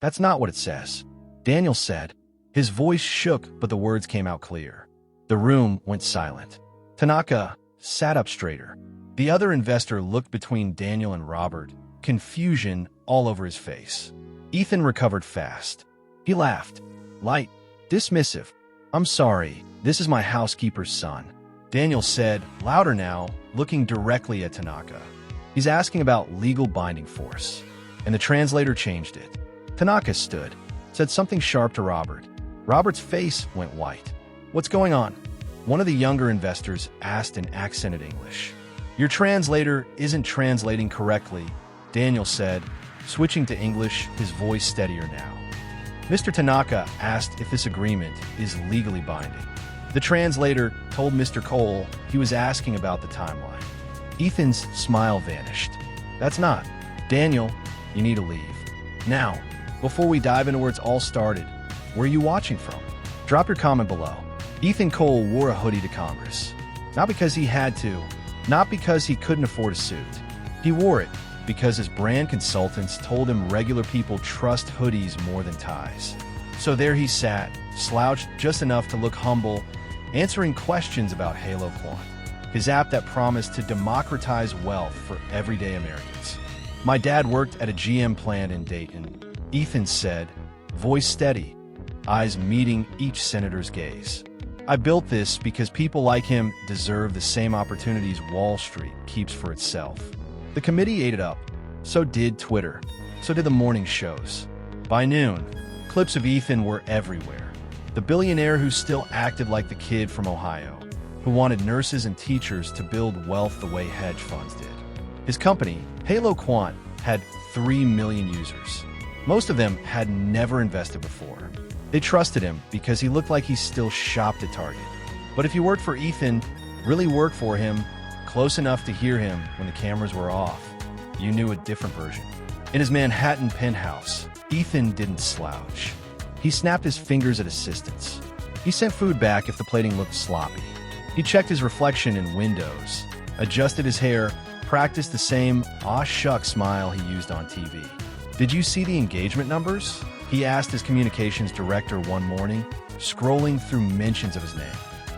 That's not what it says, Daniel said. His voice shook, but the words came out clear. The room went silent. Tanaka sat up straighter. The other investor looked between Daniel and Robert, confusion all over his face. Ethan recovered fast. He laughed, light, dismissive. I'm sorry, this is my housekeeper's son, Daniel said, louder now, looking directly at Tanaka. He's asking about legal binding force. And the translator changed it. Tanaka stood, said something sharp to Robert. Robert's face went white. What's going on? One of the younger investors asked in accented English. Your translator isn't translating correctly, Daniel said, switching to English, his voice steadier now. Mr. Tanaka asked if this agreement is legally binding. The translator told Mr. Cole he was asking about the timeline. Ethan's smile vanished. That's not. Daniel, you need to leave. Now, before we dive into where it's all started, where are you watching from? Drop your comment below. Ethan Cole wore a hoodie to Congress. Not because he had to, not because he couldn't afford a suit. He wore it because his brand consultants told him regular people trust hoodies more than ties. So there he sat, slouched just enough to look humble, answering questions about HaloQuant, his app that promised to democratize wealth for everyday Americans. My dad worked at a GM plant in Dayton, Ethan said, voice steady, eyes meeting each senator's gaze. I built this because people like him deserve the same opportunities Wall Street keeps for itself. The committee ate it up. So did Twitter. So did the morning shows. By noon, clips of Ethan were everywhere. The billionaire who still acted like the kid from Ohio, who wanted nurses and teachers to build wealth the way hedge funds did. His company, HaloQuant, had 3 million users. Most of them had never invested before. They trusted him because he looked like he still shopped at Target. But if you worked for Ethan, really worked for him, close enough to hear him when the cameras were off, you knew a different version. In his Manhattan penthouse, Ethan didn't slouch. He snapped his fingers at assistants. He sent food back if the plating looked sloppy. He checked his reflection in windows, adjusted his hair, practiced the same aw shuck smile he used on TV. Did you see the engagement numbers? He asked his communications director one morning, scrolling through mentions of his name.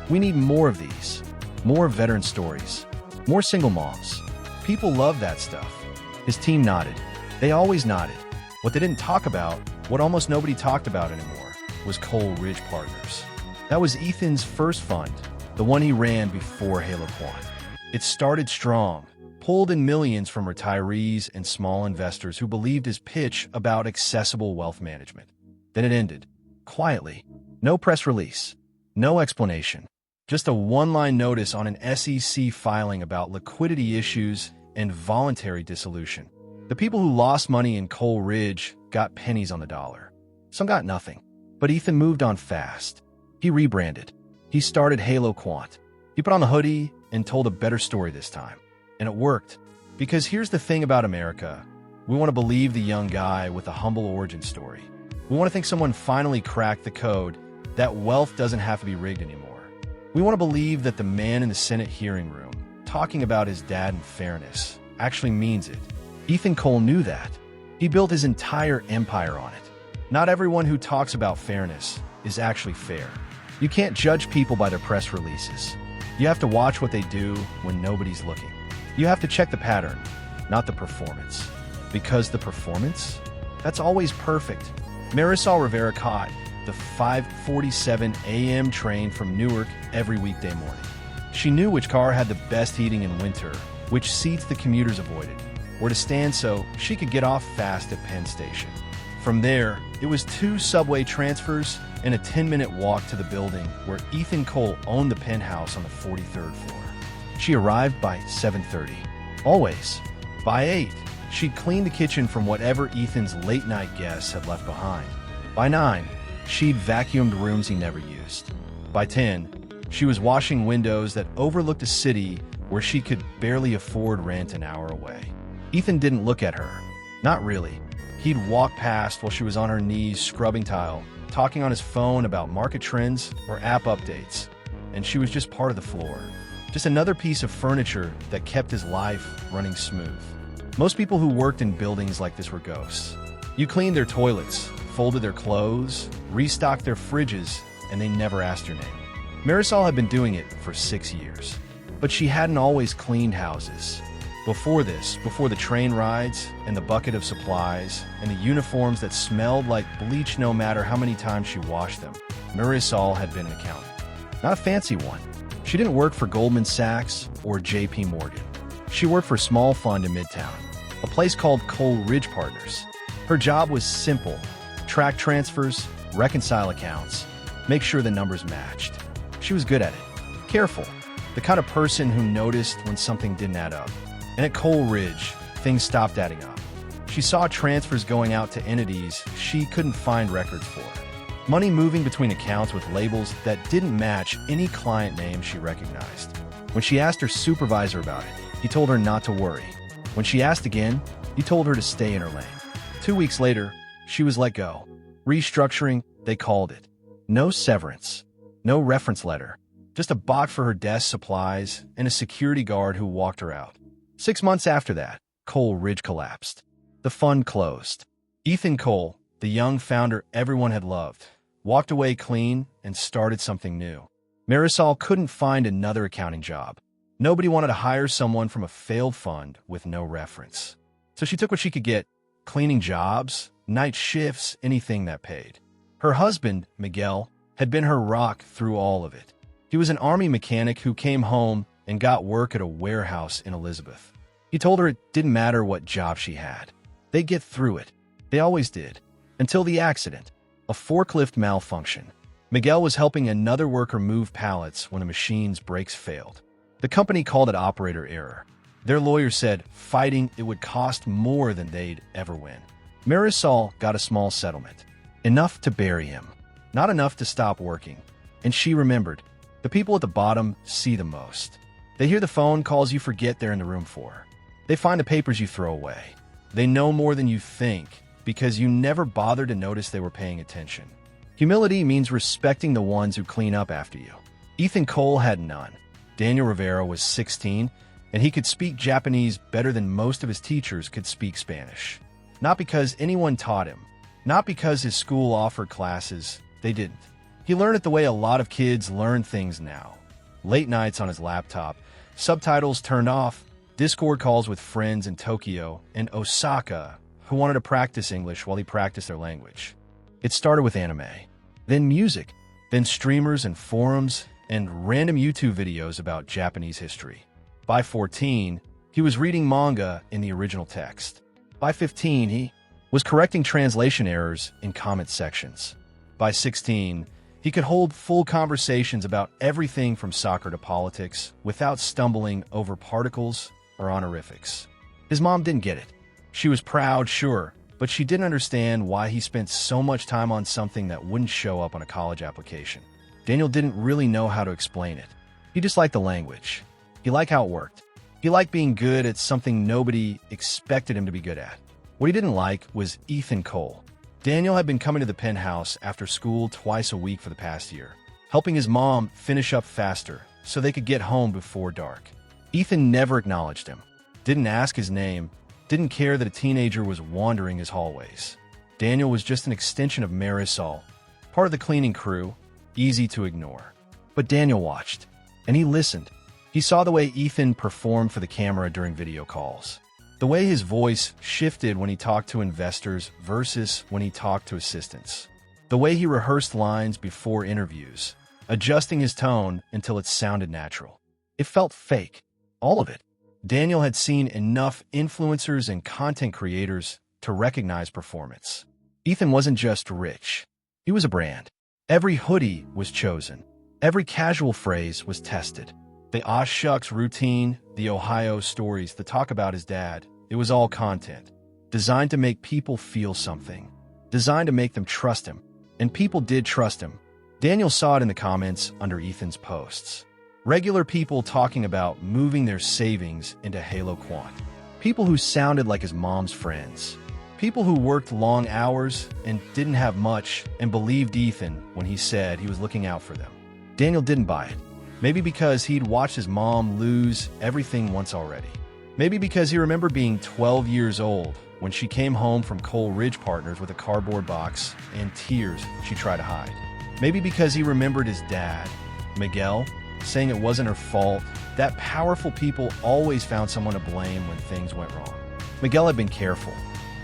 We need more of these. More veteran stories. More single moms. People love that stuff. His team nodded. They always nodded. What they didn't talk about, what almost nobody talked about anymore, was Cole Ridge Partners. That was Ethan's first fund, the one he ran before HaloQuant. It started strong, pulled in millions from retirees and small investors who believed his pitch about accessible wealth management. Then it ended, quietly. No press release, no explanation, just a one-line notice on an SEC filing about liquidity issues and voluntary dissolution. The people who lost money in Cole Ridge got pennies on the dollar. Some got nothing. But Ethan moved on fast. He rebranded. He started HaloQuant. He put on the hoodie and told a better story this time. And it worked. Because here's the thing about America. We want to believe the young guy with a humble origin story. We want to think someone finally cracked the code that wealth doesn't have to be rigged anymore. We want to believe that the man in the Senate hearing room, talking about his dad and fairness, actually means it. Ethan Cole knew that. He built his entire empire on it. Not everyone who talks about fairness is actually fair. You can't judge people by their press releases. You have to watch what they do when nobody's looking. You have to check the pattern, not the performance. Because the performance? That's always perfect. Marisol Rivera caught the 5:47 a.m. train from Newark every weekday morning. She knew which car had the best heating in winter, which seats the commuters avoided, where to stand so she could get off fast at Penn Station. From there, it was 2 subway transfers and a 10-minute walk to the building where Ethan Cole owned the penthouse on the 43rd floor. She arrived by 7:30. Always. By 8, she'd cleaned the kitchen from whatever Ethan's late-night guests had left behind. By 9, she'd vacuumed rooms he never used. By 10, she was washing windows that overlooked a city where she could barely afford rent an hour away. Ethan didn't look at her. Not really. He'd walk past while she was on her knees scrubbing tile, talking on his phone about market trends or app updates. And she was just part of the floor. Just another piece of furniture that kept his life running smooth. Most people who worked in buildings like this were ghosts. You cleaned their toilets, folded their clothes, restocked their fridges, and they never asked your name. Marisol had been doing it for 6 years. But she hadn't always cleaned houses. Before this, before the train rides, and the bucket of supplies, and the uniforms that smelled like bleach no matter how many times she washed them, Marisol had been an accountant. Not a fancy one. She didn't work for Goldman Sachs or J.P. Morgan. She worked for a small fund in Midtown, a place called Coleridge Partners. Her job was simple: track transfers, reconcile accounts, make sure the numbers matched. She was good at it. Careful. The kind of person who noticed when something didn't add up. And at Coleridge, things stopped adding up. She saw transfers going out to entities she couldn't find records for. Money moving between accounts with labels that didn't match any client name she recognized. When she asked her supervisor about it, he told her not to worry. When she asked again, he told her to stay in her lane. 2 weeks later, she was let go. Restructuring, they called it. No severance. No reference letter. Just a box for her desk supplies and a security guard who walked her out. 6 months after that, Coleridge collapsed. The fund closed. Ethan Cole, the young founder everyone had loved, walked away clean and started something new. Marisol couldn't find another accounting job. Nobody wanted to hire someone from a failed fund with no reference. So she took what she could get: cleaning jobs, night shifts, anything that paid. Her husband, Miguel, had been her rock through all of it. He was an army mechanic who came home and got work at a warehouse in Elizabeth. He told her it didn't matter what job she had. They'd get through it. They always did. Until the accident, a forklift malfunction. Miguel was helping another worker move pallets when the machine's brakes failed. The company called it operator error. Their lawyer said fighting it would cost more than they'd ever win. Marisol got a small settlement. Enough to bury him. Not enough to stop working. And she remembered. The people at the bottom see the most. They hear the phone calls you forget they're in the room for. They find the papers you throw away. They know more than you think because you never bothered to notice they were paying attention. Humility means respecting the ones who clean up after you. Ethan Cole had none. Daniel Rivera was 16, and he could speak Japanese better than most of his teachers could speak Spanish. Not because anyone taught him. Not because his school offered classes. They didn't. He learned it the way a lot of kids learn things now. Late nights on his laptop, subtitles turned off, Discord calls with friends in Tokyo and Osaka who wanted to practice English while he practiced their language. It started with anime, then music, then streamers and forums, and random YouTube videos about Japanese history. By 14, he was reading manga in the original text. By 15, he was correcting translation errors in comment sections. By 16, he could hold full conversations about everything from soccer to politics without stumbling over particles or honorifics. His mom didn't get it. She was proud, sure, but she didn't understand why he spent so much time on something that wouldn't show up on a college application. Daniel didn't really know how to explain it. He just liked the language. He liked how it worked. He liked being good at something nobody expected him to be good at. What he didn't like was Ethan Cole. Daniel had been coming to the penthouse after school twice a week for the past year, helping his mom finish up faster so they could get home before dark. Ethan never acknowledged him, didn't ask his name, didn't care that a teenager was wandering his hallways. Daniel was just an extension of Marisol, part of the cleaning crew, easy to ignore. But Daniel watched, and he listened. He saw the way Ethan performed for the camera during video calls. The way his voice shifted when he talked to investors versus when he talked to assistants. The way he rehearsed lines before interviews, adjusting his tone until it sounded natural. It felt fake. All of it. Daniel had seen enough influencers and content creators to recognize performance. Ethan wasn't just rich. He was a brand. Every hoodie was chosen. Every casual phrase was tested. The "aw shucks" routine, the Ohio stories, the talk about his dad, it was all content. Designed to make people feel something. Designed to make them trust him. And people did trust him. Daniel saw it in the comments under Ethan's posts. Regular people talking about moving their savings into HaloQuant. People who sounded like his mom's friends. People who worked long hours and didn't have much and believed Ethan when he said he was looking out for them. Daniel didn't buy it. Maybe because he'd watched his mom lose everything once already. Maybe because he remembered being 12 years old when she came home from Coal Ridge Partners with a cardboard box and tears she tried to hide. Maybe because he remembered his dad, Miguel, saying it wasn't her fault, that powerful people always found someone to blame when things went wrong. Miguel had been careful,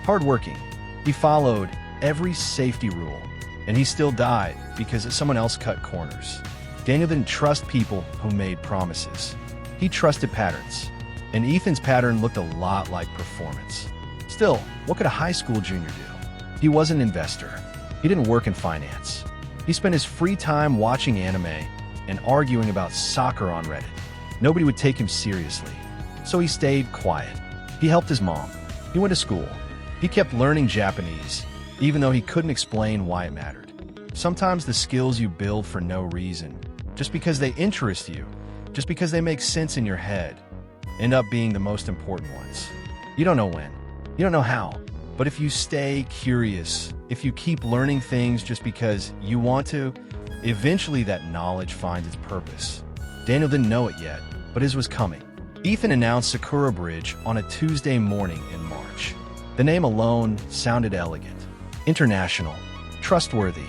hardworking. He followed every safety rule, and he still died because someone else cut corners. Daniel didn't trust people who made promises. He trusted patterns, and Ethan's pattern looked a lot like performance. Still, what could a high school junior do? He was an investor. He didn't work in finance. He spent his free time watching anime and arguing about soccer on Reddit. Nobody would take him seriously, so he stayed quiet. He helped his mom. He went to school. He kept learning Japanese, even though he couldn't explain why it mattered. Sometimes the skills you build for no reason, just because they interest you, just because they make sense in your head, end up being the most important ones. You don't know when, you don't know how, but if you stay curious, if you keep learning things just because you want to, eventually that knowledge finds its purpose. Daniel didn't know it yet, but his was coming. Ethan announced Sakura Bridge on a Tuesday morning in March. The name alone sounded elegant, international, trustworthy.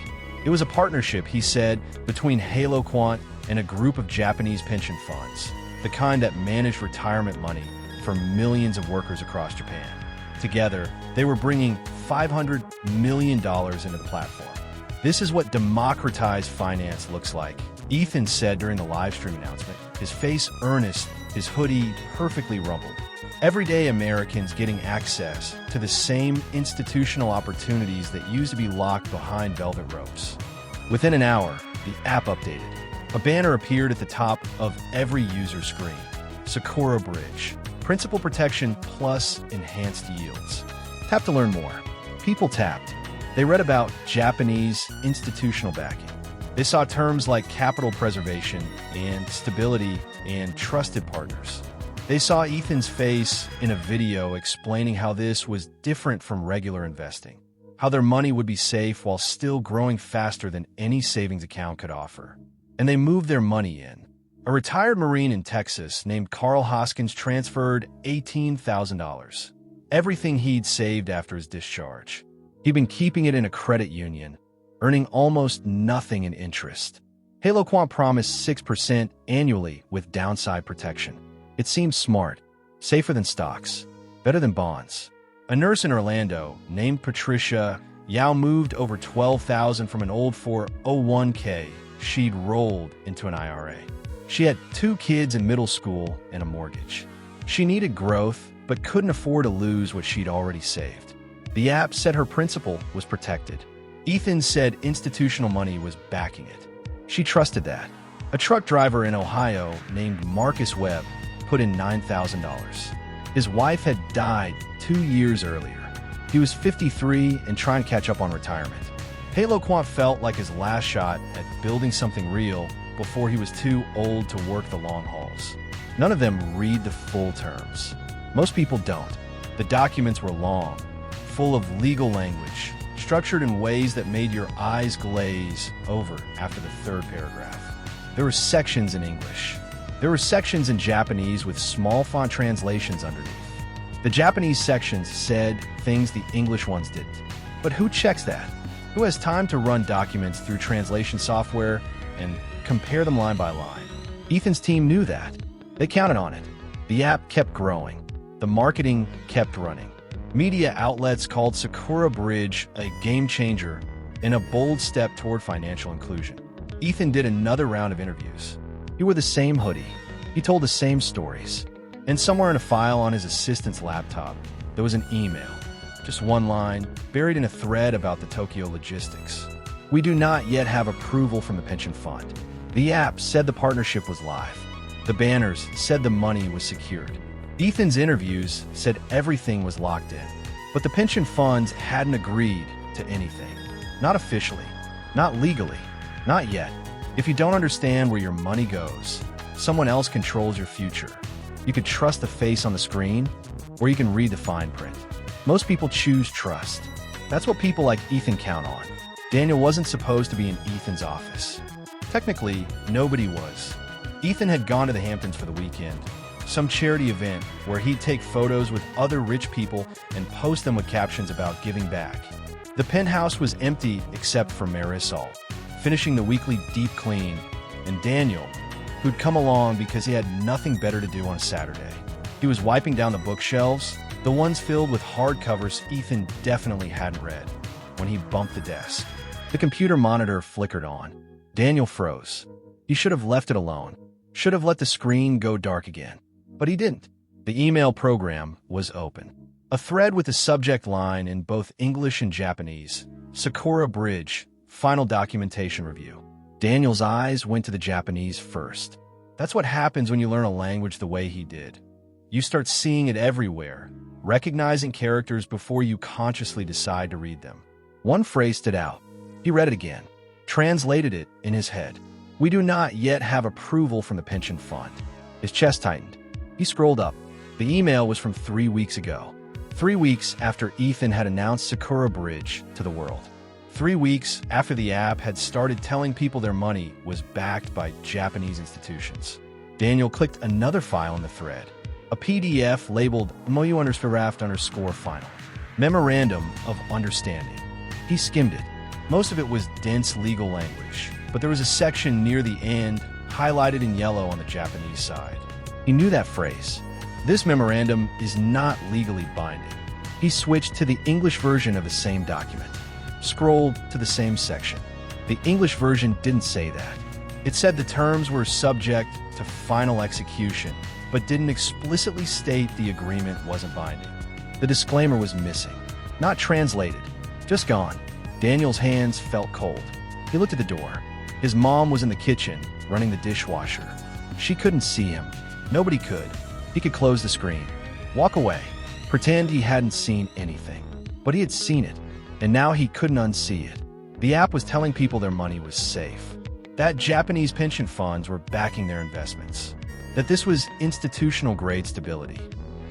It was a partnership, he said, between HaloQuant and a group of Japanese pension funds, the kind that managed retirement money for millions of workers across Japan. Together, they were bringing $500 million into the platform. This is what democratized finance looks like, Ethan said during the live stream announcement, his face earnest, his hoodie perfectly rumpled. Everyday Americans getting access to the same institutional opportunities that used to be locked behind velvet ropes. Within an hour, the app updated. A banner appeared at the top of every user screen. Sakura Bridge. Principal protection plus enhanced yields. Tap to learn more. People tapped. They read about Japanese institutional backing. They saw terms like capital preservation and stability and trusted partners. They saw Ethan's face in a video explaining how this was different from regular investing, how their money would be safe while still growing faster than any savings account could offer. And they moved their money in. A retired Marine in Texas named Carl Hoskins transferred $18,000, everything he'd saved after his discharge. He'd been keeping it in a credit union, earning almost nothing in interest. HaloQuant promised 6% annually with downside protection. It seemed smart, safer than stocks, better than bonds. A nurse in Orlando named Patricia Yao moved over $12,000 from an old 401k she'd rolled into an IRA. She had 2 kids in middle school and a mortgage. She needed growth, but couldn't afford to lose what she'd already saved. The app said her principal was protected. Ethan said institutional money was backing it. She trusted that. A truck driver in Ohio named Marcus Webb put in $9,000. His wife had died 2 years earlier. He was 53 and trying to catch up on retirement. HaloQuant felt like his last shot at building something real before he was too old to work the long hauls. None of them read the full terms. Most people don't. The documents were long, full of legal language, structured in ways that made your eyes glaze over after the 3rd paragraph. There were sections in English. There were sections in Japanese with small font translations underneath. The Japanese sections said things the English ones didn't. But who checks that? Who has time to run documents through translation software and compare them line by line? Ethan's team knew that. They counted on it. The app kept growing. The marketing kept running. Media outlets called Sakura Bridge a game changer and a bold step toward financial inclusion. Ethan did another round of interviews. He wore the same hoodie. He told the same stories. And somewhere in a file on his assistant's laptop, there was an email. Just one line, buried in a thread about the Tokyo logistics. We do not yet have approval from the pension fund. The app said the partnership was live. The banners said the money was secured. Ethan's interviews said everything was locked in. But the pension funds hadn't agreed to anything. Not officially. Not legally. Not yet. If you don't understand where your money goes, someone else controls your future. You could trust the face on the screen, or you can read the fine print. Most people choose trust. That's what people like Ethan count on. Daniel wasn't supposed to be in Ethan's office. Technically, nobody was. Ethan had gone to the Hamptons for the weekend, some charity event where he'd take photos with other rich people and post them with captions about giving back. The penthouse was empty except for Marisol, finishing the weekly deep clean, and Daniel, who'd come along because he had nothing better to do on a Saturday. He was wiping down the bookshelves, the ones filled with hardcovers Ethan definitely hadn't read, when he bumped the desk. The computer monitor flickered on. Daniel froze. He should have left it alone, should have let the screen go dark again. But he didn't. The email program was open. A thread with a subject line in both English and Japanese. Sakura Bridge, final documentation review. Daniel's eyes went to the Japanese first. That's what happens when you learn a language the way he did. You start seeing it everywhere, recognizing characters before you consciously decide to read them. One phrase stood out. He read it again, translated it in his head. We do not yet have approval from the pension fund. His chest tightened. He scrolled up. The email was from 3 weeks ago. 3 weeks after Ethan had announced Sakura Bridge to the world. 3 weeks after the app had started telling people their money was backed by Japanese institutions. Daniel clicked another file in the thread. A PDF labeled MOU_final. Memorandum of Understanding. He skimmed it. Most of it was dense legal language, but there was a section near the end, highlighted in yellow on the Japanese side. He knew that phrase. This memorandum is not legally binding. He switched to the English version of the same document. Scrolled to the same section. The English version didn't say that. It said the terms were subject to final execution, but didn't explicitly state the agreement wasn't binding. The disclaimer was missing. Not translated. Just gone. Daniel's hands felt cold. He looked at the door. His mom was in the kitchen, running the dishwasher. She couldn't see him. Nobody could. He could close the screen, walk away, pretend he hadn't seen anything. But he had seen it, and now he couldn't unsee it. The app was telling people their money was safe, that Japanese pension funds were backing their investments, that this was institutional-grade stability.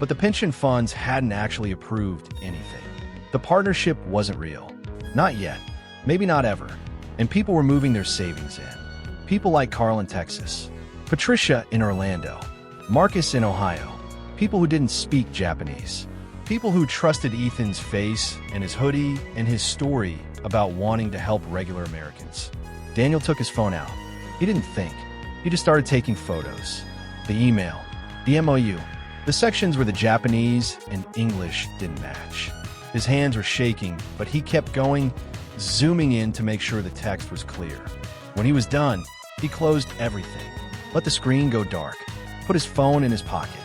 But the pension funds hadn't actually approved anything. The partnership wasn't real. Not yet. Maybe not ever. And people were moving their savings in. People like Carl in Texas, Patricia in Orlando, Marcus in Ohio, people who didn't speak Japanese, people who trusted Ethan's face and his hoodie and his story about wanting to help regular Americans. Daniel took his phone out. He didn't think. He just started taking photos. The email, the MOU, the sections where the Japanese and English didn't match. His hands were shaking, but he kept going, zooming in to make sure the text was clear. When he was done, he closed everything, let the screen go dark, put his phone in his pocket.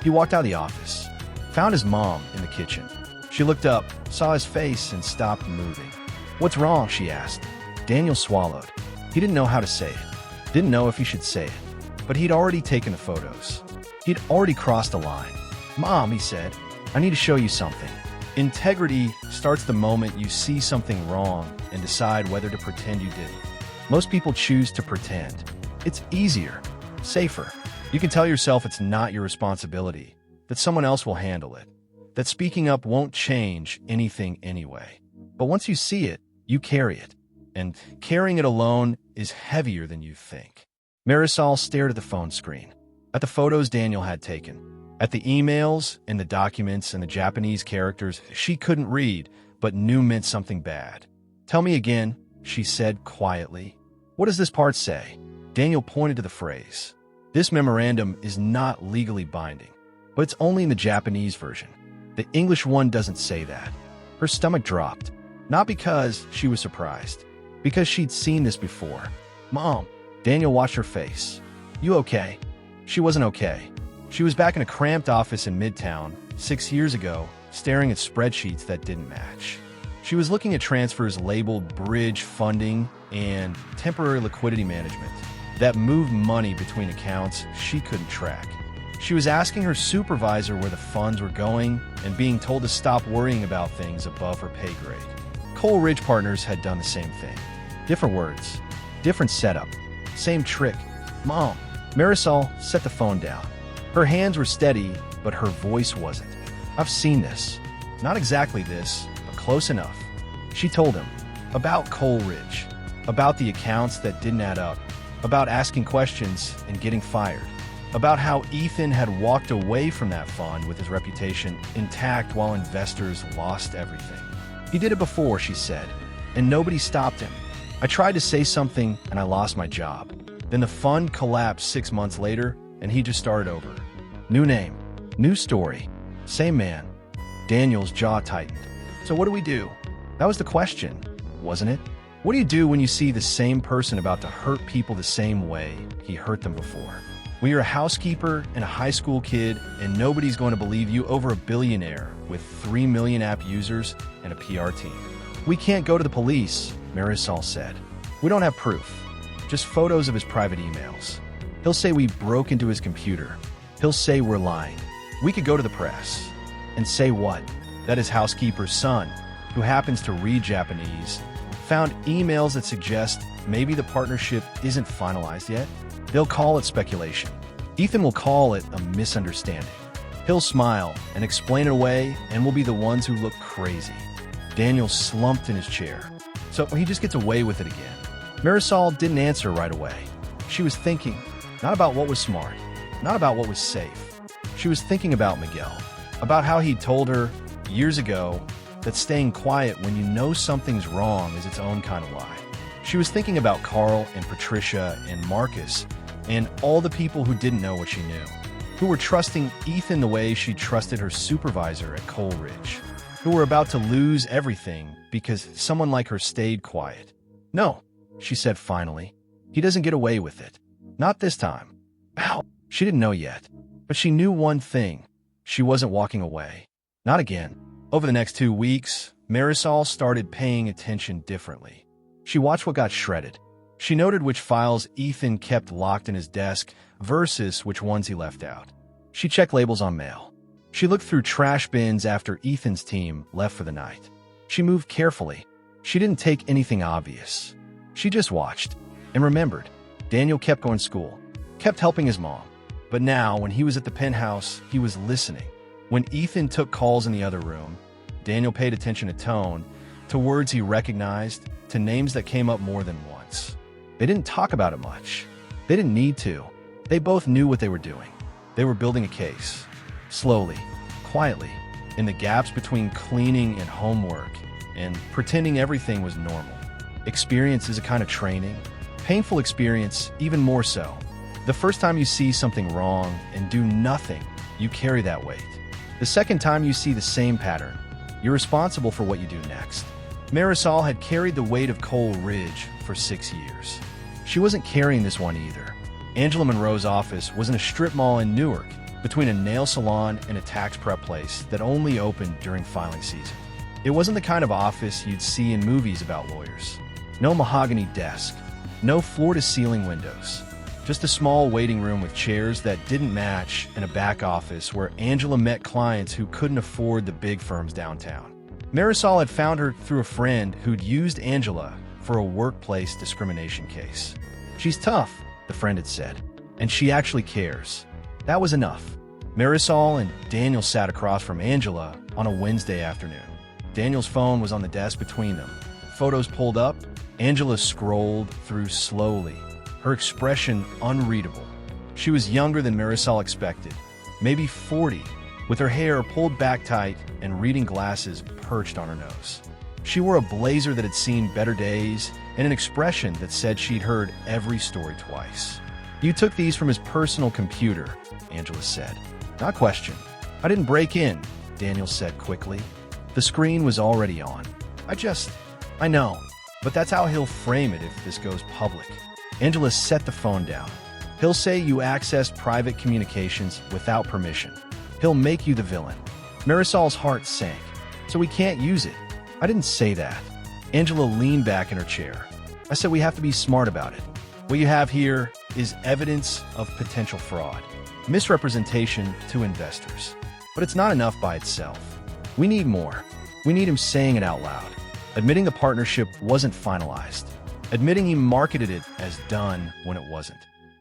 He walked out of the office, found his mom in the kitchen. She looked up, saw his face, and stopped moving. "What's wrong?" she asked. Daniel swallowed. He didn't know how to say it, didn't know if he should say it, but he'd already taken the photos. He'd already crossed the line. "Mom," he said, "I need to show you something." Integrity starts the moment you see something wrong and decide whether to pretend you didn't. Most people choose to pretend. It's easier, safer. You can tell yourself it's not your responsibility, that someone else will handle it, that speaking up won't change anything anyway. But once you see it, you carry it. And carrying it alone is heavier than you think. Marisol stared at the phone screen, at the photos Daniel had taken, at the emails and the documents and the Japanese characters she couldn't read but knew meant something bad. "Tell me again," she said quietly. "What does this part say?" Daniel pointed to the phrase. "This memorandum is not legally binding, but it's only in the Japanese version. The English one doesn't say that." Her stomach dropped, not because she was surprised, because she'd seen this before. "Mom." Daniel watched her face. "You okay?" She wasn't okay. She was back in a cramped office in Midtown 6 years ago, staring at spreadsheets that didn't match. She was looking at transfers labeled bridge funding and temporary liquidity management that moved money between accounts she couldn't track. She was asking her supervisor where the funds were going and being told to stop worrying about things above her pay grade. Cole Ridge Partners had done the same thing. Different words, different setup, same trick. "Mom." Marisol set the phone down. Her hands were steady, but her voice wasn't. "I've seen this. Not exactly this, but close enough." She told him about Cole Ridge, about the accounts that didn't add up, about asking questions and getting fired. about how Ethan had walked away from that fund with his reputation intact while investors lost everything. He did it before, she said, and nobody stopped him. I tried to say something and I lost my job. Then the fund collapsed 6 months later and he just started over. New name, new story, same man. Daniel's jaw tightened. So what do we do? That was the question, wasn't it? What do you do when you see the same person about to hurt people the same way he hurt them before? When you're a housekeeper and a high school kid and nobody's going to believe you over a billionaire with 3 million app users and a PR team. We can't go to the police, Marisol said. We don't have proof, just photos of his private emails. He'll say we broke into his computer. He'll say we're lying. We could go to the press. And say what? That his housekeeper's son, who happens to read Japanese, found emails that suggest maybe the partnership isn't finalized yet. They'll call it speculation. Ethan will call it a misunderstanding. He'll smile and explain it away, and we'll be the ones who look crazy. Daniel slumped in his chair, so he just gets away with it again. Marisol didn't answer right away. She was thinking, not about what was smart, not about what was safe. She was thinking about Miguel, about how he told her years ago that staying quiet when you know something's wrong is its own kind of lie. She was thinking about Carl and Patricia and Marcus and all the people who didn't know what she knew, who were trusting Ethan the way she trusted her supervisor at Coleridge, who were about to lose everything because someone like her stayed quiet. No, she said finally. He doesn't get away with it. Not this time. Ow. She didn't know yet, but she knew one thing. She wasn't walking away. Not again. Over the next 2 weeks, Marisol started paying attention differently. She watched what got shredded. She noted which files Ethan kept locked in his desk versus which ones he left out. She checked labels on mail. She looked through trash bins after Ethan's team left for the night. She moved carefully. She didn't take anything obvious. She just watched and remembered. Daniel kept going to school, kept helping his mom. But now, when he was at the penthouse, he was listening. When Ethan took calls in the other room, Daniel paid attention to tone, to words he recognized, to names that came up more than once. They didn't talk about it much. They didn't need to. They both knew what they were doing. They were building a case. Slowly, quietly, in the gaps between cleaning and homework, and pretending everything was normal. Experience is a kind of training. Painful experience, even more so. The first time you see something wrong and do nothing, you carry that weight. The second time you see the same pattern, you're responsible for what you do next. Marisol had carried the weight of Coleridge for 6 years. She wasn't carrying this one either. Angela Monroe's office was in a strip mall in Newark, between a nail salon and a tax prep place that only opened during filing season. It wasn't the kind of office you'd see in movies about lawyers. No mahogany desk, no floor-to-ceiling windows. Just a small waiting room with chairs that didn't match and a back office where Angela met clients who couldn't afford the big firms downtown. Marisol had found her through a friend who'd used Angela for a workplace discrimination case. She's tough, the friend had said, and she actually cares. That was enough. Marisol and Daniel sat across from Angela on a Wednesday afternoon. Daniel's phone was on the desk between them. Photos pulled up. Angela scrolled through slowly, her expression unreadable. She was younger than Marisol expected, maybe 40, with her hair pulled back tight and reading glasses perched on her nose. She wore a blazer that had seen better days and an expression that said she'd heard every story twice. You took these from his personal computer, Angela said. Not question. I didn't break in, Daniel said quickly. The screen was already on. I know, but that's how he'll frame it if this goes public. Angela set the phone down. He'll say you accessed private communications without permission. He'll make you the villain. Marisol's heart sank. So we can't use it. I didn't say that. Angela leaned back in her chair. I said we have to be smart about it. What you have here is evidence of potential fraud, misrepresentation to investors. But it's not enough by itself. We need more. We need him saying it out loud, admitting the partnership wasn't finalized, admitting he marketed it as done when it wasn't.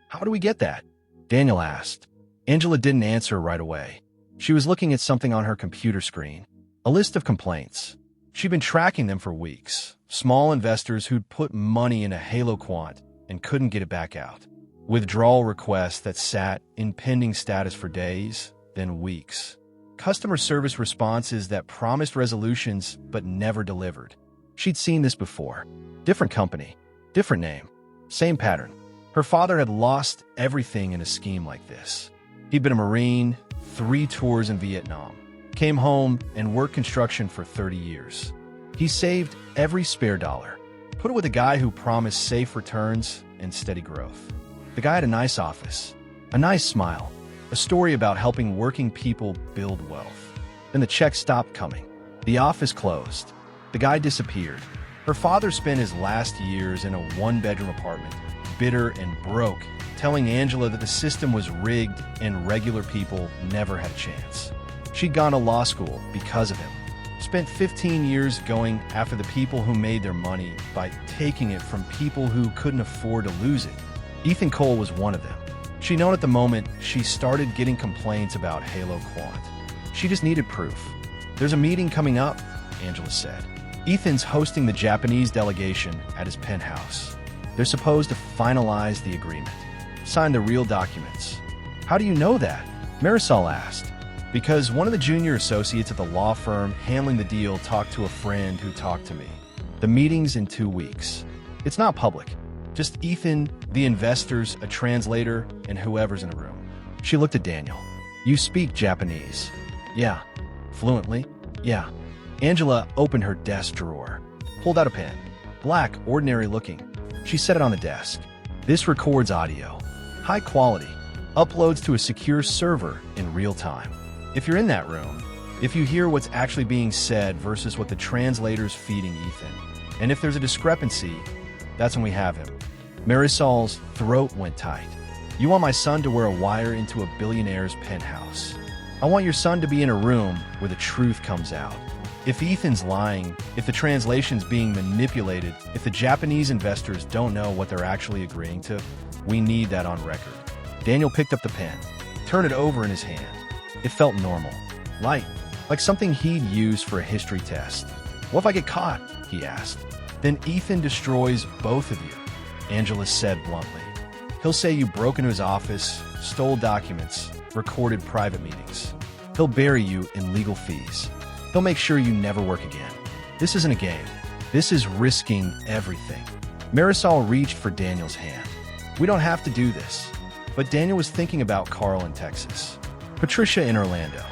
How do we get that? Daniel asked. Angela didn't answer right away. She was looking at something on her computer screen, a list of complaints. She'd been tracking them for weeks, small investors who'd put money into HaloQuant and couldn't get it back out. withdrawal requests that sat in pending status for days, then weeks. Customer service responses that promised resolutions but never delivered. She'd seen this before. Different company, different name, same pattern. Her father had lost everything in a scheme like this. He'd been a Marine, 3 tours in Vietnam, came home and worked construction for 30 years. He saved every spare dollar, put it with a guy who promised safe returns and steady growth. The guy had a nice office, a nice smile, a story about helping working people build wealth. Then the check stopped coming. The office closed. The guy disappeared. Her father spent his last years in a 1-bedroom apartment, bitter and broke, telling Angela that the system was rigged and regular people never had a chance. She'd gone to law school because of him, spent 15 years going after the people who made their money by taking it from people who couldn't afford to lose it. Ethan Cole was one of them. She'd known at the moment she started getting complaints about HaloQuant. She just needed proof. "There's a meeting coming up," Angela said. "Ethan's hosting the Japanese delegation at his penthouse. They're supposed to finalize the agreement, sign the real documents." "How do you know that?" Marisol asked. "Because one of the junior associates at the law firm handling the deal talked to a friend who talked to me. The meeting's in 2 weeks. It's not public. Just Ethan, the investors, a translator, and whoever's in the room." She looked at Daniel. "You speak Japanese?" "Yeah." "Fluently?" "Yeah." Angela opened her desk drawer, pulled out a pen. Black, ordinary looking. She set it on the desk. "This records audio. High quality. Uploads to a secure server in real time. If you're in that room, if you hear what's actually being said versus what the translator's feeding Ethan, and if there's a discrepancy, that's when we have him." Marisol's throat went tight. "You want my son to wear a wire into a billionaire's penthouse. I want your son to be in a room where the truth comes out. If Ethan's lying, if the translation's being manipulated, if the Japanese investors don't know what they're actually agreeing to, we need that on record." Daniel picked up the pen, turned it over in his hand. It felt normal, light, like something he'd use for a history test. "What if I get caught?" he asked. "Then Ethan destroys both of you," Angela said bluntly. "He'll say you broke into his office, stole documents, recorded private meetings. He'll bury you in legal fees. He'll make sure you never work again. This isn't a game. This is risking everything." Marisol reached for Daniel's hand. "We don't have to do this." But Daniel was thinking about Carl in Texas, Patricia in Orlando,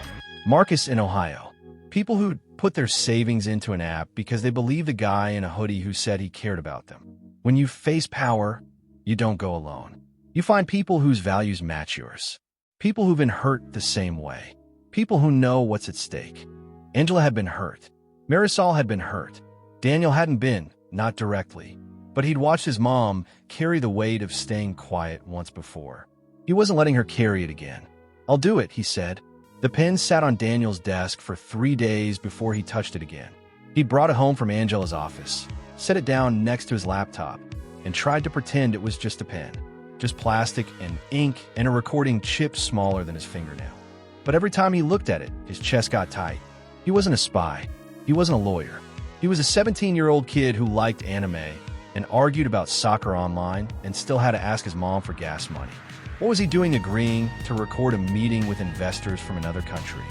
Marcus in Ohio. People who'd put their savings into an app because they believed the guy in a hoodie who said he cared about them. When you face power, you don't go alone. You find people whose values match yours. People who've been hurt the same way. People who know what's at stake. Angela had been hurt. Marisol had been hurt. Daniel hadn't been, not directly. But he'd watched his mom carry the weight of staying quiet once before. He wasn't letting her carry it again. "I'll do it," he said. The pen sat on Daniel's desk for 3 days before he touched it again. He'd brought it home from Angela's office, set it down next to his laptop, and tried to pretend it was just a pen, just plastic and ink and a recording chip smaller than his fingernail. But every time he looked at it, his chest got tight. He wasn't a spy. He wasn't a lawyer. He was a 17-year-old kid who liked anime and argued about soccer online and still had to ask his mom for gas money. What was he doing agreeing to record a meeting with investors from another country?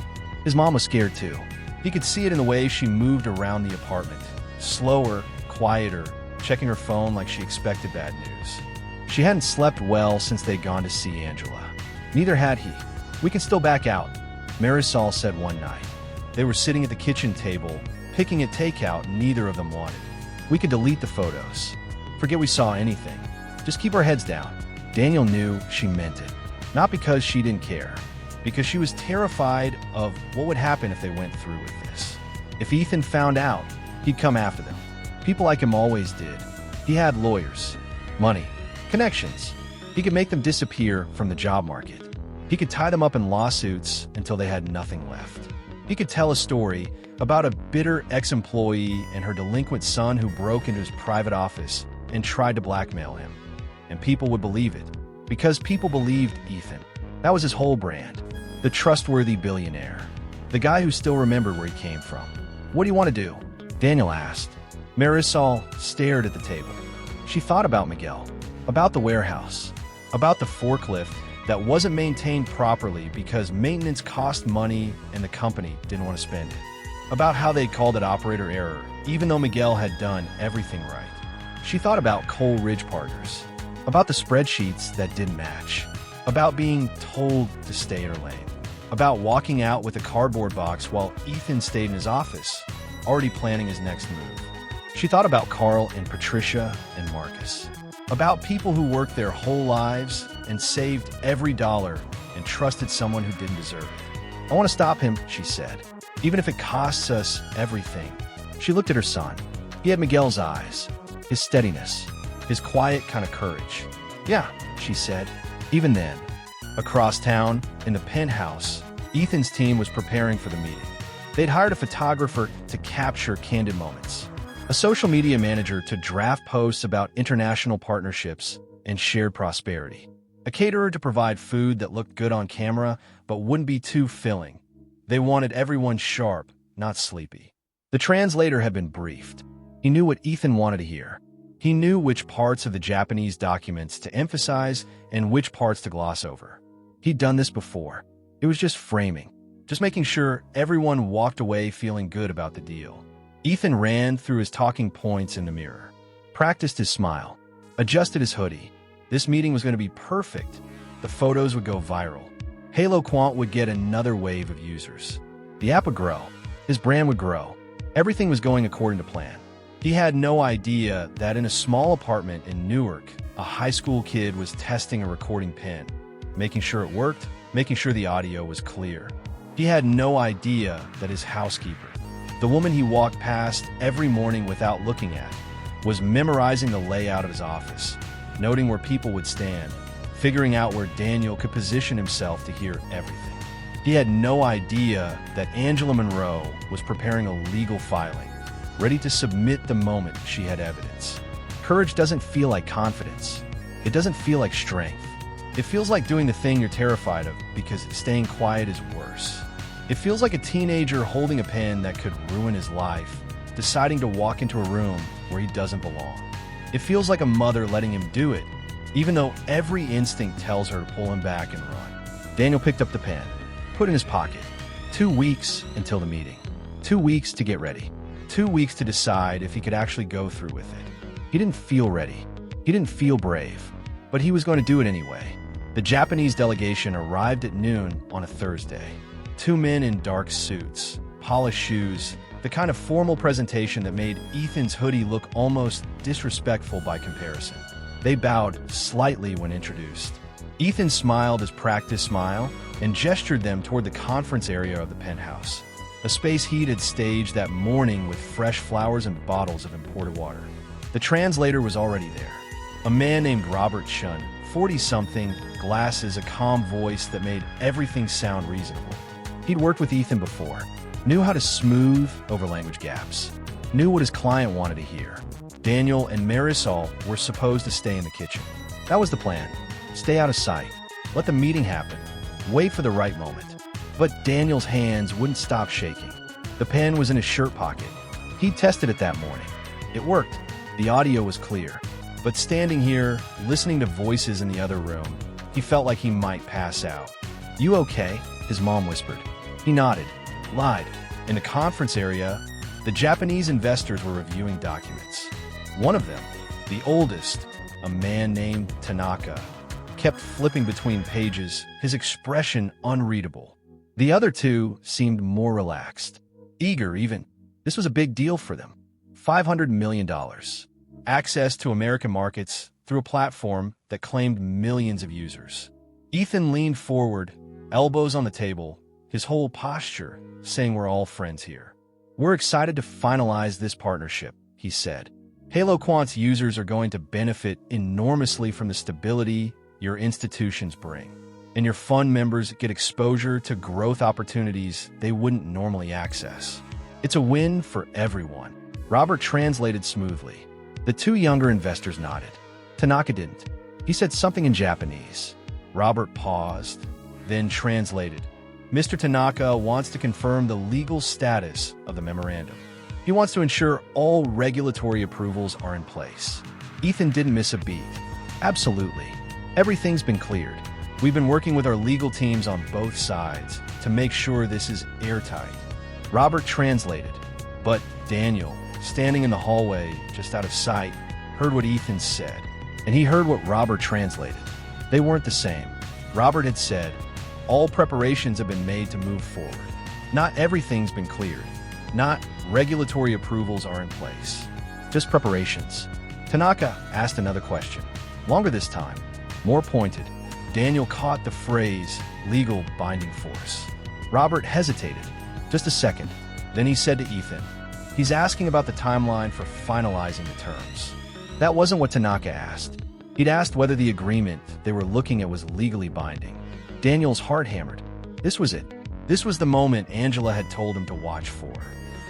His mom was scared too. He could see it in the way she moved around the apartment, slower, quieter, checking her phone like she expected bad news. She hadn't slept well since they'd gone to see Angela. Neither had he. "We can still back out," Marisol said one night. They were sitting at the kitchen table, picking at takeout neither of them wanted. "We could delete the photos. Forget we saw anything. Just keep our heads down." Daniel knew she meant it. Not because she didn't care, because she was terrified of what would happen if they went through with this. If Ethan found out, he'd come after them. People like him always did. He had lawyers, money, connections. He could make them disappear from the job market. He could tie them up in lawsuits until they had nothing left. He could tell a story about a bitter ex-employee and her delinquent son who broke into his private office and tried to blackmail him. And people would believe it, because people believed Ethan. That was his whole brand. The trustworthy billionaire. The guy who still remembered where he came from. "What do you want to do?" Daniel asked. Marisol stared at the table. She thought about Miguel, about the warehouse. About the forklift that wasn't maintained properly because maintenance cost money and the company didn't want to spend it. About how they called it operator error, even though Miguel had done everything right. She thought about Coal Ridge Partners, about the spreadsheets that didn't match, about being told to stay in her lane, about walking out with a cardboard box while Ethan stayed in his office, already planning his next move. She thought about Carl and Patricia and Marcus, about people who worked their whole lives and saved every dollar and trusted someone who didn't deserve it. I want to stop him, she said, even if it costs us everything. She looked at her son. He had Miguel's eyes, his steadiness, his quiet kind of courage. Yeah, she said. Even then, across town, in the penthouse, Ethan's team was preparing for the meeting. They'd hired a photographer to capture candid moments, a social media manager to draft posts about international partnerships and shared prosperity, a caterer to provide food that looked good on camera but wouldn't be too filling. They wanted everyone sharp, not sleepy. The translator had been briefed. He knew what Ethan wanted to hear. He knew which parts of the Japanese documents to emphasize and which parts to gloss over. He'd done this before. It was just framing, just making sure everyone walked away feeling good about the deal. Ethan ran through his talking points in the mirror, practiced his smile, adjusted his hoodie. This meeting was going to be perfect. The photos would go viral. HaloQuant would get another wave of users. The app would grow. His brand would grow. Everything was going according to plan. He had no idea that in a small apartment in Newark, a high school kid was testing a recording pen, making sure it worked, making sure the audio was clear. He had no idea that his housekeeper, the woman he walked past every morning without looking at, was memorizing the layout of his office, noting where people would stand, figuring out where Daniel could position himself to hear everything. He had no idea that Angela Monroe was preparing a legal filing, ready to submit the moment she had evidence. Courage doesn't feel like confidence. It doesn't feel like strength. It feels like doing the thing you're terrified of because staying quiet is worse. It feels like a teenager holding a pen that could ruin his life, deciding to walk into a room where he doesn't belong. It feels like a mother letting him do it, even though every instinct tells her to pull him back and run. Daniel picked up the pen, put it in his pocket. 2 weeks until the meeting. 2 weeks to get ready. 2 weeks to decide if he could actually go through with it. He didn't feel ready. He didn't feel brave, but he was going to do it anyway. The Japanese delegation arrived at noon on a Thursday. 2 men in dark suits, polished shoes, the kind of formal presentation that made Ethan's hoodie look almost disrespectful by comparison. They bowed slightly when introduced. Ethan smiled his practice smile and gestured them toward the conference area of the penthouse, a space he'd had staged that morning with fresh flowers and bottles of imported water. The translator was already there, a man named Robert Chun, 40-something, glasses, a calm voice that made everything sound reasonable. He'd worked with Ethan before, knew how to smooth over language gaps, knew what his client wanted to hear. Daniel and Marisol were supposed to stay in the kitchen. That was the plan. Stay out of sight. Let the meeting happen. Wait for the right moment. But Daniel's hands wouldn't stop shaking. The pen was in his shirt pocket. He'd tested it that morning. It worked. The audio was clear. But standing here, listening to voices in the other room, he felt like he might pass out. "You okay?" his mom whispered. He nodded, lied. In the conference area, the Japanese investors were reviewing documents. One of them, the oldest, a man named Tanaka, kept flipping between pages, his expression unreadable. The other two seemed more relaxed, eager even. This was a big deal for them. $500 million. Access to American markets through a platform that claimed millions of users. Ethan leaned forward, elbows on the table, his whole posture saying we're all friends here. "We're excited to finalize this partnership," he said. HaloQuant's users are going to benefit enormously from the stability your institutions bring, and your fund members get exposure to growth opportunities they wouldn't normally access. It's a win for everyone. Robert translated smoothly. The 2 younger investors nodded. Tanaka didn't. He said something in Japanese. Robert paused, then translated. "Mr. Tanaka wants to confirm the legal status of the memorandum. He wants to ensure all regulatory approvals are in place." Ethan didn't miss a beat. "Absolutely. Everything's been cleared. We've been working with our legal teams on both sides to make sure this is airtight. Robert translated, but Daniel, standing in the hallway just out of sight, heard what Ethan said, and he heard what Robert translated. They weren't the same. Robert had said, all preparations have been made to move forward. Not everything's been cleared. Not regulatory approvals are in place. Just preparations. Tanaka asked another question. Longer this time. More pointed. Daniel caught the phrase, legal binding force. Robert hesitated. Just a second. Then he said to Ethan, he's asking about the timeline for finalizing the terms. That wasn't what Tanaka asked. He'd asked whether the agreement they were looking at was legally binding. Daniel's heart hammered. This was it. This was the moment Angela had told him to watch for.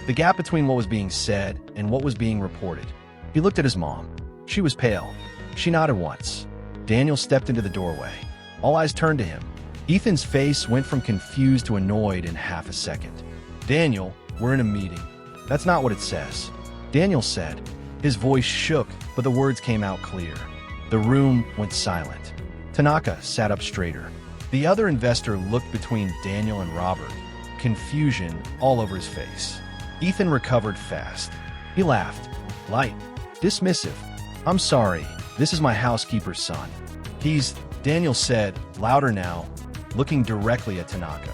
The gap between what was being said and what was being reported. He looked at his mom. She was pale. She nodded once. Daniel stepped into the doorway. All eyes turned to him. Ethan's face went from confused to annoyed in half a second. Daniel, we're in a meeting. That's not what it says. Daniel said. His voice shook, but the words came out clear. The room went silent. Tanaka sat up straighter. The other investor looked between Daniel and Robert, confusion all over his face. Ethan recovered fast. He laughed. Light. Dismissive. I'm sorry. This is my housekeeper's son. Daniel said, louder now, looking directly at Tanaka.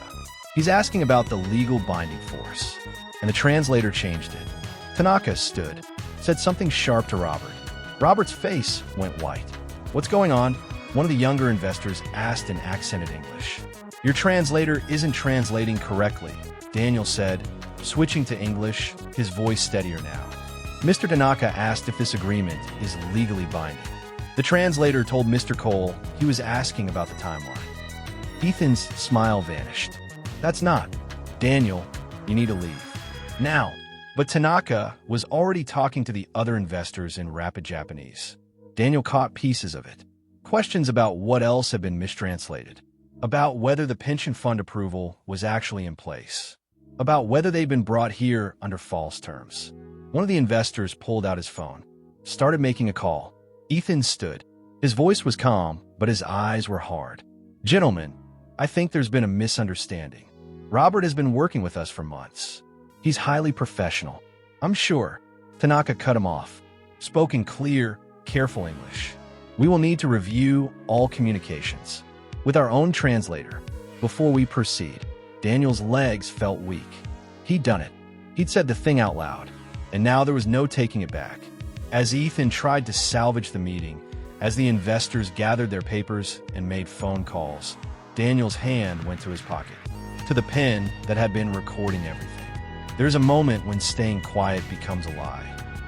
He's asking about the legal binding force. And the translator changed it. Tanaka stood, said something sharp to Robert. Robert's face went white. What's going on? One of the younger investors asked in accented English. Your translator isn't translating correctly, Daniel said, switching to English, his voice steadier now. Mr. Tanaka asked if this agreement is legally binding. The translator told Mr. Cole he was asking about the timeline. Ethan's smile vanished. That's not. Daniel, you need to leave. Now. But Tanaka was already talking to the other investors in rapid Japanese. Daniel caught pieces of it. Questions about what else had been mistranslated. About whether the pension fund approval was actually in place. About whether they'd been brought here under false terms. One of the investors pulled out his phone. Started making a call. Ethan stood. His voice was calm, but his eyes were hard. Gentlemen, I think there's been a misunderstanding. Robert has been working with us for months. He's highly professional. I'm sure. Tanaka cut him off. Spoke in clear, careful English. We will need to review all communications with our own translator before we proceed. Daniel's legs felt weak. He'd done it. He'd said the thing out loud, and now there was no taking it back. As Ethan tried to salvage the meeting, as the investors gathered their papers and made phone calls, Daniel's hand went to his pocket, to the pen that had been recording everything. There's a moment when staying quiet becomes a lie.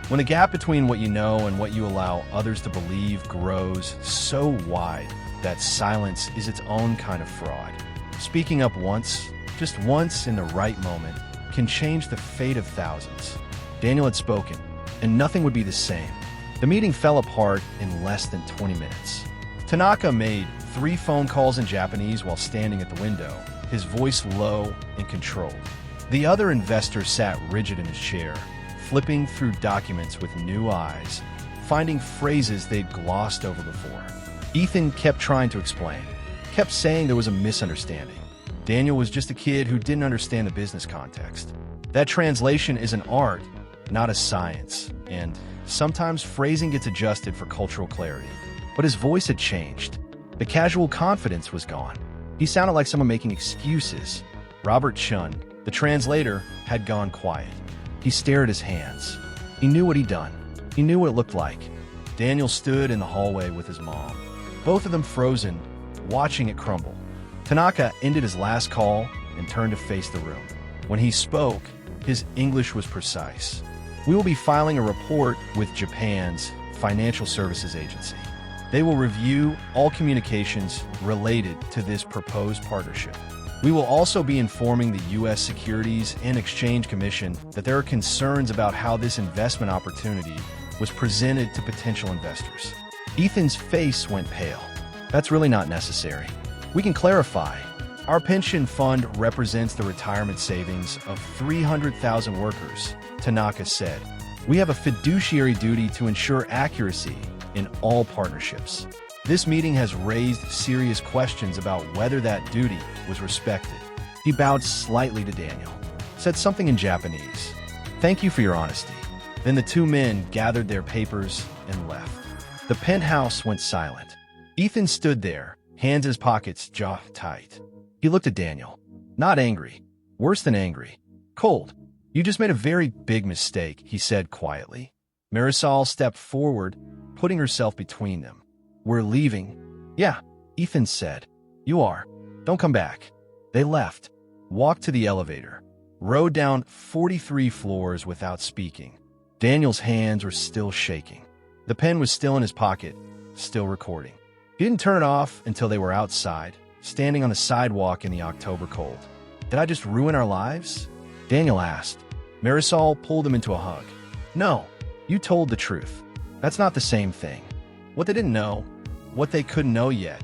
When the gap between what you know and what you allow others to believe grows so wide that silence is its own kind of fraud. Speaking up once, just once in the right moment, can change the fate of thousands. Daniel had spoken, and nothing would be the same. The meeting fell apart in less than 20 minutes. Tanaka made 3 phone calls in Japanese while standing at the window, his voice low and controlled. The other investor sat rigid in his chair, flipping through documents with new eyes, finding phrases they'd glossed over before. Ethan kept trying to explain, kept saying there was a misunderstanding. Daniel was just a kid who didn't understand the business context. That translation is an art, not a science, and sometimes phrasing gets adjusted for cultural clarity. But his voice had changed. The casual confidence was gone. He sounded like someone making excuses. Robert Chun, the translator, had gone quiet. He stared at his hands. He knew what he'd done. He knew what it looked like. Daniel stood in the hallway with his mom, both of them frozen, watching it crumble. Tanaka ended his last call and turned to face the room. When he spoke, his English was precise. We will be filing a report with Japan's Financial Services Agency. They will review all communications related to this proposed partnership. We will also be informing the U.S. Securities and Exchange Commission that there are concerns about how this investment opportunity was presented to potential investors. Ethan's face went pale. That's really not necessary. We can clarify. Our pension fund represents the retirement savings of 300,000 workers, Tanaka said. We have a fiduciary duty to ensure accuracy in all partnerships. This meeting has raised serious questions about whether that duty was respected. He bowed slightly to Daniel, said something in Japanese. Thank you for your honesty. Then the two men gathered their papers and left. The penthouse went silent. Ethan stood there, hands in his pockets, jaw tight. He looked at Daniel. Not angry. Worse than angry. Cold. You just made a very big mistake, he said quietly. Marisol stepped forward, putting herself between them. We're leaving. Yeah, Ethan said. You are. Don't come back. They left, walked to the elevator, rode down 43 floors without speaking. Daniel's hands were still shaking. The pen was still in his pocket, still recording. He didn't turn it off until they were outside, standing on the sidewalk in the October cold. Did I just ruin our lives? Daniel asked. Marisol pulled him into a hug. No, you told the truth. That's not the same thing. What they didn't know, what they couldn't know yet,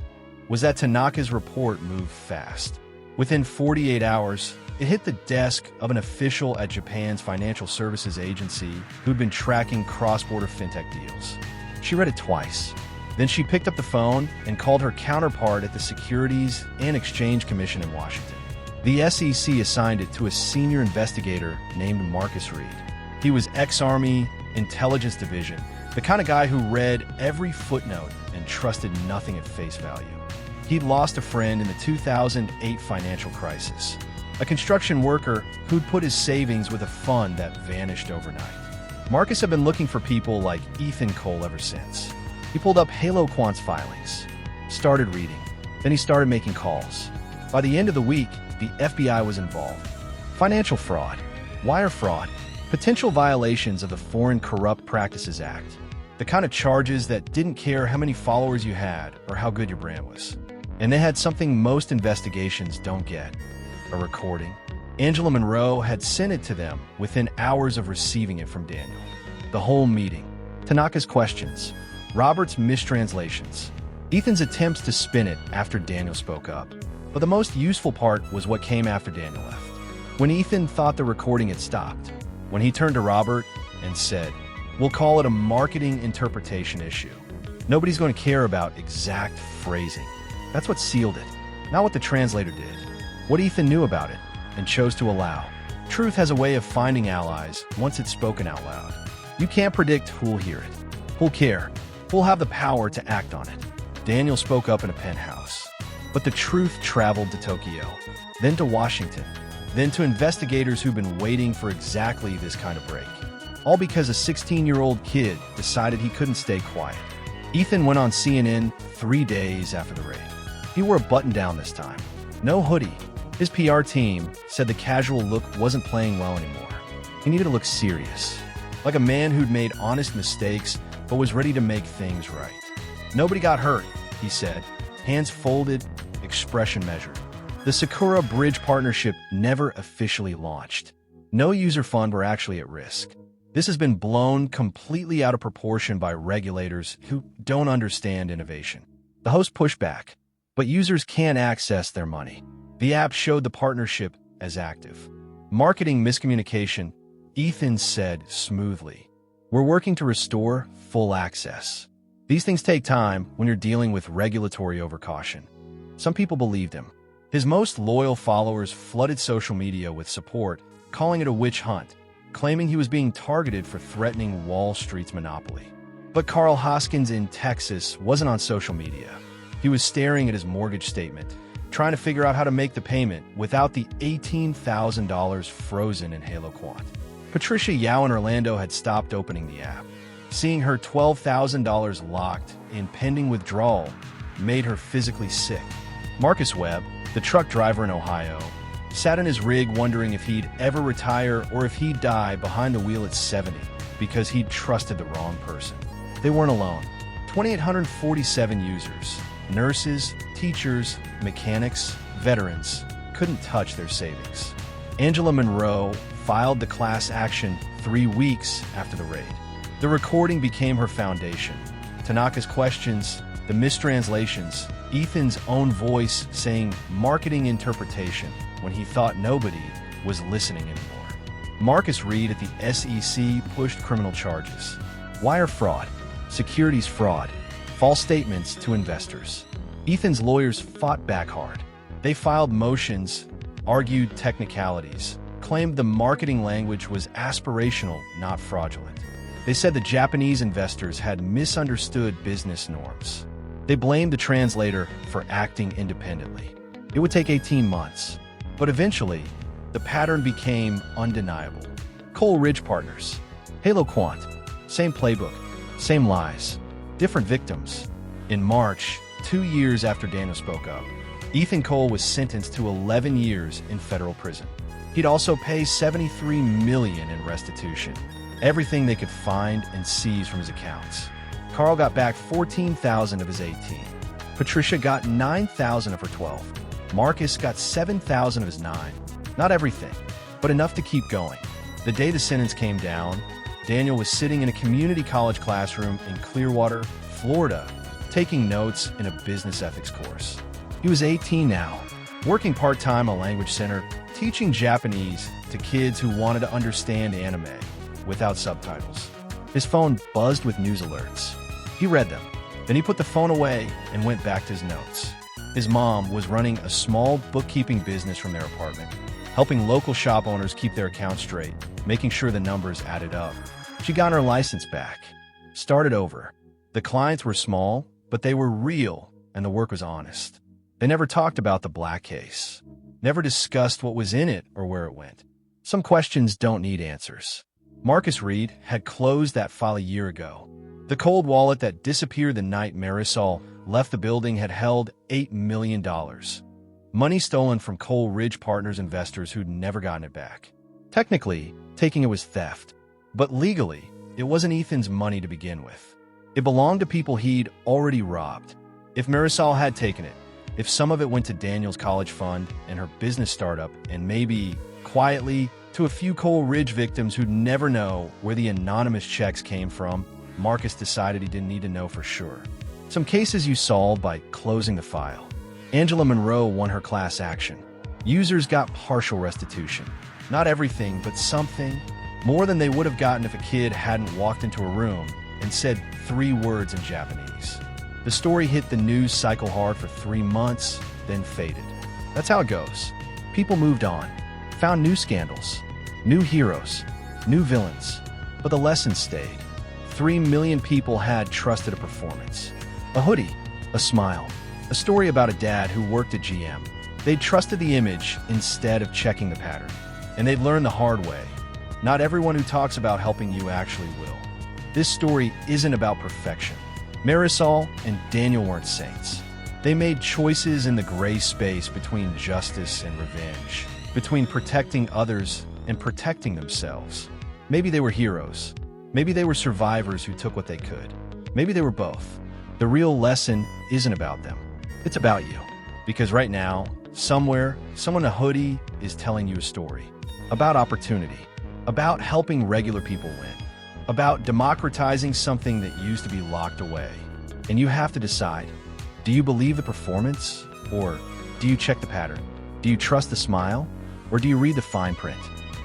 was that Tanaka's report moved fast. Within 48 hours, it hit the desk of an official at Japan's financial services agency who'd been tracking cross-border fintech deals. She read it twice. Then she picked up the phone and called her counterpart at the Securities and Exchange Commission in Washington. The SEC assigned it to a senior investigator named Marcus Reed. He was ex-Army, Intelligence Division, the kind of guy who read every footnote and trusted nothing at face value. He'd lost a friend in the 2008 financial crisis, a construction worker who'd put his savings with a fund that vanished overnight. Marcus had been looking for people like Ethan Cole ever since. He pulled up HaloQuant's filings, started reading, then he started making calls. By the end of the week, the FBI was involved. Financial fraud, wire fraud, potential violations of the Foreign Corrupt Practices Act, the kind of charges that didn't care how many followers you had or how good your brand was. And they had something most investigations don't get, a recording. Angela Monroe had sent it to them within hours of receiving it from Daniel. The whole meeting, Tanaka's questions, Robert's mistranslations, Ethan's attempts to spin it after Daniel spoke up. But the most useful part was what came after Daniel left. When Ethan thought the recording had stopped, when he turned to Robert and said, "We'll call it a marketing interpretation issue. Nobody's going to care about exact phrasing." That's what sealed it, not what the translator did. What Ethan knew about it and chose to allow. Truth has a way of finding allies once it's spoken out loud. You can't predict who'll hear it, who'll care, who'll have the power to act on it. Daniel spoke up in a penthouse. But the truth traveled to Tokyo, then to Washington, then to investigators who've been waiting for exactly this kind of break. All because a 16-year-old kid decided he couldn't stay quiet. Ethan went on CNN 3 days after the raid. He wore a button-down this time. No hoodie. His PR team said the casual look wasn't playing well anymore. He needed to look serious, like a man who'd made honest mistakes but was ready to make things right. Nobody got hurt, he said, hands folded, expression measured. The Sakura Bridge partnership never officially launched. No user fund were actually at risk. This has been blown completely out of proportion by regulators who don't understand innovation. The host pushed back, but users can't access their money. The app showed the partnership as active. Marketing miscommunication, Ethan said smoothly. We're working to restore full access. These things take time when you're dealing with regulatory overcaution. Some people believed him. His most loyal followers flooded social media with support, calling it a witch hunt, claiming he was being targeted for threatening Wall Street's monopoly. But Carl Hoskins in Texas wasn't on social media. He was staring at his mortgage statement, trying to figure out how to make the payment without the $18,000 frozen in HaloQuant. Patricia Yao in Orlando had stopped opening the app. Seeing her $12,000 locked in pending withdrawal made her physically sick. Marcus Webb, the truck driver in Ohio, sat in his rig wondering if he'd ever retire or if he'd die behind the wheel at 70 because he'd trusted the wrong person. They weren't alone. 2,847 users, nurses, teachers, mechanics, veterans, couldn't touch their savings. Angela Monroe filed the class action 3 weeks after the raid. The recording became her foundation. Tanaka's questions, the mistranslations, Ethan's own voice saying marketing interpretation when he thought nobody was listening anymore. Marcus Reed at the SEC pushed criminal charges. Wire fraud, securities fraud, false statements to investors. Ethan's lawyers fought back hard. They filed motions, argued technicalities, claimed the marketing language was aspirational, not fraudulent. They said the Japanese investors had misunderstood business norms. They blamed the translator for acting independently. It would take 18 months, but eventually, the pattern became undeniable. Cole Ridge Partners, HaloQuant, same playbook, same lies, different victims. In March, 2 years after Daniel spoke up, Ethan Cole was sentenced to 11 years in federal prison. He'd also pay $73 million in restitution, everything they could find and seize from his accounts. Carl got back $14,000 of his 18. Patricia got $9,000 of her 12. Marcus got $7,000 of his 9. Not everything, but enough to keep going. The day the sentence came down, Daniel was sitting in a community college classroom in Clearwater, Florida, taking notes in a business ethics course. He was 18 now, working part-time at a language center, teaching Japanese to kids who wanted to understand anime without subtitles. His phone buzzed with news alerts. He read them. Then he put the phone away and went back to his notes. His mom was running a small bookkeeping business from their apartment, helping local shop owners keep their accounts straight, making sure the numbers added up. She got her license back, started over. The clients were small, but they were real, and the work was honest. They never talked about the black case, never discussed what was in it or where it went. Some questions don't need answers. Marcus Reed had closed that file a year ago. The cold wallet that disappeared the night Marisol left the building had held $8 million. Money stolen from Cole Ridge Partners investors who'd never gotten it back. Technically, taking it was theft, but legally, it wasn't Ethan's money to begin with. It belonged to people he'd already robbed. If Marisol had taken it, if some of it went to Daniel's college fund and her business startup, and maybe, quietly, to a few Cole Ridge victims who'd never know where the anonymous checks came from, Marcus decided he didn't need to know for sure. Some cases you solve by closing the file. Angela Monroe won her class action. Users got partial restitution. Not everything, but something. More than they would have gotten if a kid hadn't walked into a room and said 3 words in Japanese. The story hit the news cycle hard for 3 months, then faded. That's how it goes. People moved on, found new scandals, new heroes, new villains, but the lesson stayed. 3 million people had trusted a performance. A hoodie, a smile, a story about a dad who worked at GM. They'd trusted the image instead of checking the pattern. And they'd learned the hard way. Not everyone who talks about helping you actually will. This story isn't about perfection. Marisol and Daniel weren't saints. They made choices in the gray space between justice and revenge, between protecting others and protecting themselves. Maybe they were heroes. Maybe they were survivors who took what they could. Maybe they were both. The real lesson isn't about them. It's about you. Because right now, somewhere, someone in a hoodie is telling you a story. About opportunity. About helping regular people win. About democratizing something that used to be locked away. And you have to decide, do you believe the performance? Or do you check the pattern? Do you trust the smile? Or do you read the fine print?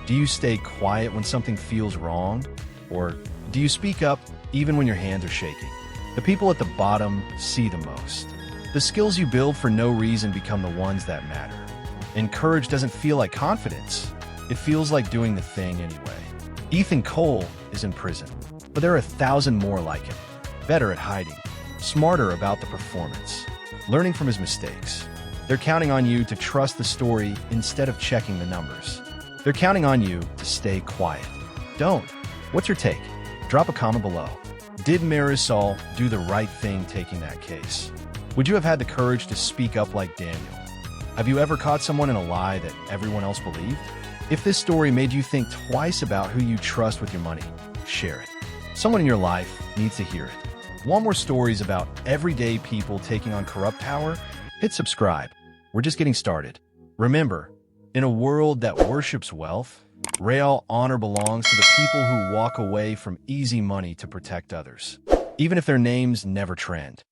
Do you stay quiet when something feels wrong? Or do you speak up even when your hands are shaking? The people at the bottom see the most. The skills you build for no reason become the ones that matter. And courage doesn't feel like confidence. It feels like doing the thing anyway. Ethan Cole is in prison, but there are 1,000 more like him. Better at hiding, smarter about the performance, learning from his mistakes. They're counting on you to trust the story instead of checking the numbers. They're counting on you to stay quiet. Don't. What's your take? Drop a comment below. Did Marisol do the right thing taking that case? Would you have had the courage to speak up like Daniel? Have you ever caught someone in a lie that everyone else believed? If this story made you think twice about who you trust with your money, share it. Someone in your life needs to hear it. Want more stories about everyday people taking on corrupt power? Hit subscribe. We're just getting started. Remember, in a world that worships wealth, real honor belongs to the people who walk away from easy money to protect others, even if their names never trend.